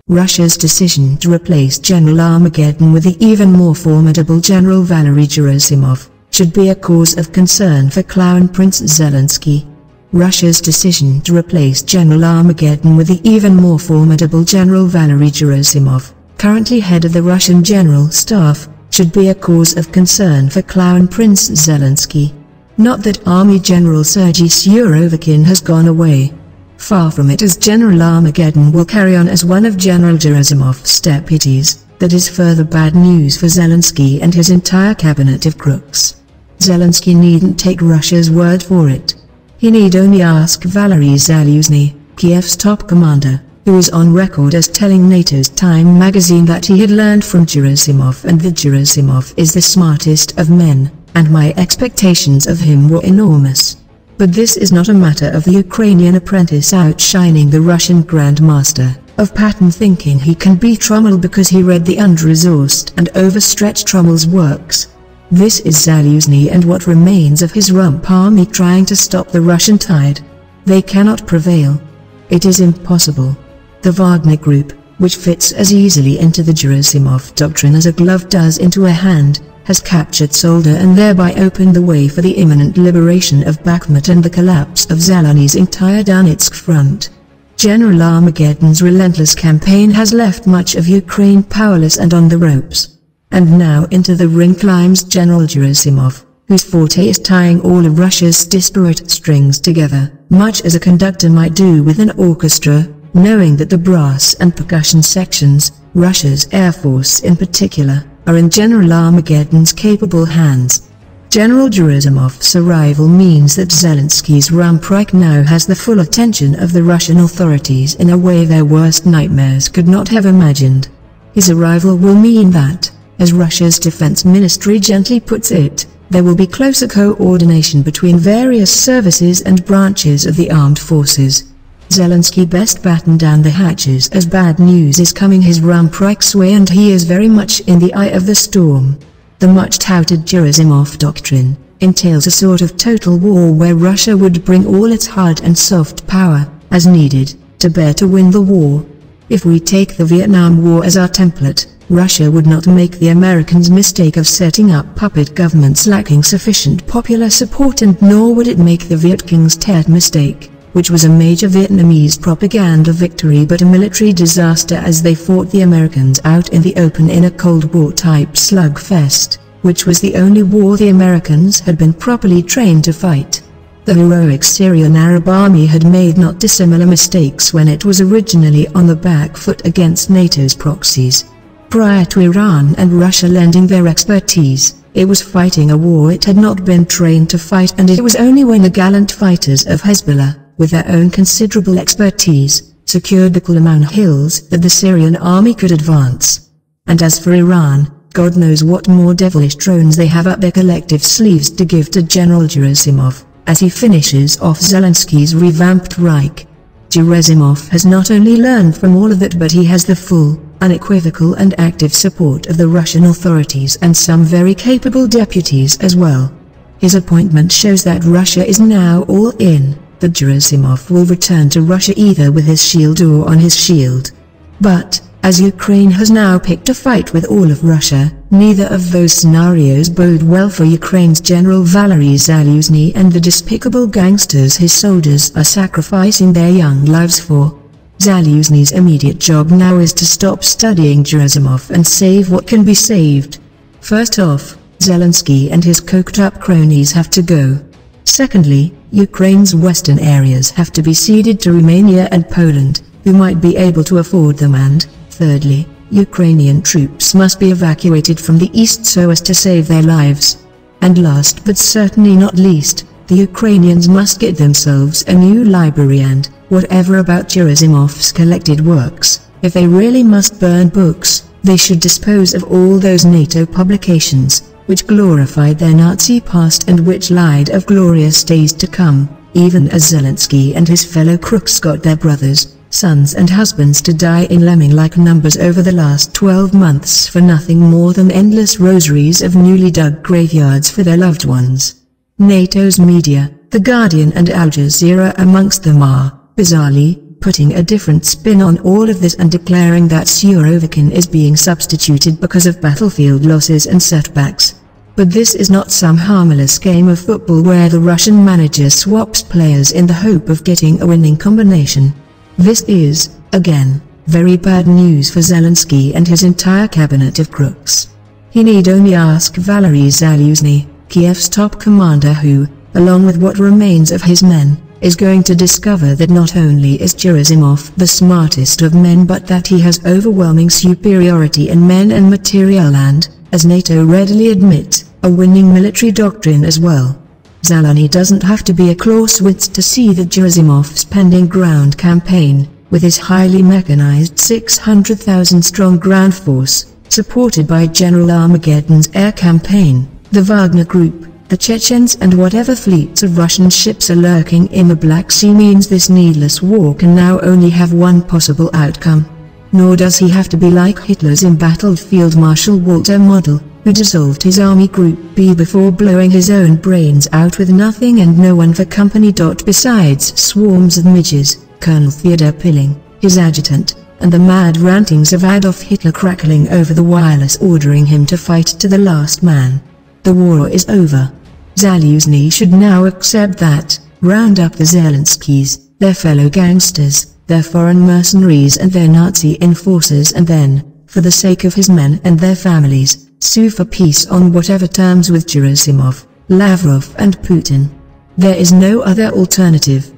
Russia's decision to replace General Armageddon with the even more formidable General Valery Gerasimov should be a cause of concern for Clown Prince Zelensky. Russia's decision to replace General Armageddon with the even more formidable General Valery Gerasimov, currently head of the Russian General Staff, should be a cause of concern for Clown Prince Zelensky. Not that Army General Sergey Surovikin has gone away. Far from it, as General Armageddon will carry on as one of General Gerasimov's deputies. That is further bad news for Zelensky and his entire cabinet of crooks. Zelensky needn't take Russia's word for it. He need only ask Valery Zaluzhny, Kiev's top commander, who is on record as telling NATO's Time magazine that he had learned from Gerasimov and that Gerasimov is the smartest of men, and my expectations of him were enormous. But this is not a matter of the Ukrainian apprentice outshining the Russian grandmaster, of pattern thinking he can beat Rommel because he read the under-resourced and overstretched Rommel's works. This is Zaluzhny and what remains of his rump army trying to stop the Russian tide. They cannot prevail. It is impossible. The Wagner Group, which fits as easily into the Gerasimov doctrine as a glove does into a hand, has captured Solda and thereby opened the way for the imminent liberation of Bakhmut and the collapse of Zaluzhny's entire Donetsk front. General Armageddon's relentless campaign has left much of Ukraine powerless and on the ropes. And now into the ring climbs General Gerasimov, whose forte is tying all of Russia's disparate strings together, much as a conductor might do with an orchestra, knowing that the brass and percussion sections, Russia's Air Force in particular, are in General Armageddon's capable hands. General Gerasimov's arrival means that Zelensky's Rumpreich now has the full attention of the Russian authorities in a way their worst nightmares could not have imagined. His arrival will mean that, as Russia's defense ministry gently puts it, there will be closer coordination between various services and branches of the armed forces. Zelensky best batten down the hatches as bad news is coming his Rumprecht's way and he is very much in the eye of the storm. The much-touted Gerasimov doctrine entails a sort of total war where Russia would bring all its hard and soft power, as needed, to bear to win the war. If we take the Vietnam War as our template, Russia would not make the Americans' mistake of setting up puppet governments lacking sufficient popular support, and nor would it make the Viet Cong's Tet mistake, which was a major Vietnamese propaganda victory but a military disaster as they fought the Americans out in the open in a Cold War-type slugfest, which was the only war the Americans had been properly trained to fight. The heroic Syrian Arab army had made not dissimilar mistakes when it was originally on the back foot against NATO's proxies. Prior to Iran and Russia lending their expertise, it was fighting a war it had not been trained to fight, and it was only when the gallant fighters of Hezbollah, with their own considerable expertise, secured the Kulamon hills that the Syrian army could advance. And as for Iran, God knows what more devilish drones they have up their collective sleeves to give to General Gerasimov, as he finishes off Zelensky's revamped Reich. Gerasimov has not only learned from all of that, but he has the full, unequivocal and active support of the Russian authorities and some very capable deputies as well. His appointment shows that Russia is now all in, that Gerasimov will return to Russia either with his shield or on his shield. But, as Ukraine has now picked a fight with all of Russia, neither of those scenarios bode well for Ukraine's General Valery Zaluzhny and the despicable gangsters his soldiers are sacrificing their young lives for. Zaluzhny's immediate job now is to stop studying Gerasimov and save what can be saved. First off, Zelensky and his coked-up cronies have to go. Secondly, Ukraine's western areas have to be ceded to Romania and Poland, who might be able to afford them, and, thirdly, Ukrainian troops must be evacuated from the east so as to save their lives. And last but certainly not least, the Ukrainians must get themselves a new library and, whatever about Gerasimov's collected works, if they really must burn books, they should dispose of all those NATO publications, which glorified their Nazi past and which lied of glorious days to come, even as Zelensky and his fellow crooks got their brothers, sons and husbands to die in lemming-like numbers over the last 12 months for nothing more than endless rosaries of newly dug graveyards for their loved ones. NATO's media, The Guardian and Al Jazeera amongst them, are, bizarrely, putting a different spin on all of this and declaring that Surovikin is being substituted because of battlefield losses and setbacks. But this is not some harmless game of football where the Russian manager swaps players in the hope of getting a winning combination. This is, again, very bad news for Zelensky and his entire cabinet of crooks. He need only ask Valery Zaluzhny, Kiev's top commander who, along with what remains of his men, is going to discover that not only is Gerasimov the smartest of men but that he has overwhelming superiority in men and material and, as NATO readily admit, a winning military doctrine as well. Zaluzhny doesn't have to be a Clausewitz to see that Gerasimov's pending ground campaign, with his highly mechanized 600,000-strong ground force, supported by General Armageddon's air campaign, the Wagner Group, the Chechens and whatever fleets of Russian ships are lurking in the Black Sea means this needless war can now only have one possible outcome. Nor does he have to be like Hitler's embattled Field Marshal Walter Model, who dissolved his Army Group B before blowing his own brains out with nothing and no one for company. Besides swarms of midges, Colonel Theodor Pilling, his adjutant, and the mad rantings of Adolf Hitler crackling over the wireless ordering him to fight to the last man. The war is over. Zaluzhny should now accept that, round up the Zelenskys, their fellow gangsters, their foreign mercenaries and their Nazi enforcers and then, for the sake of his men and their families, sue for peace on whatever terms with Gerasimov, Lavrov and Putin. There is no other alternative.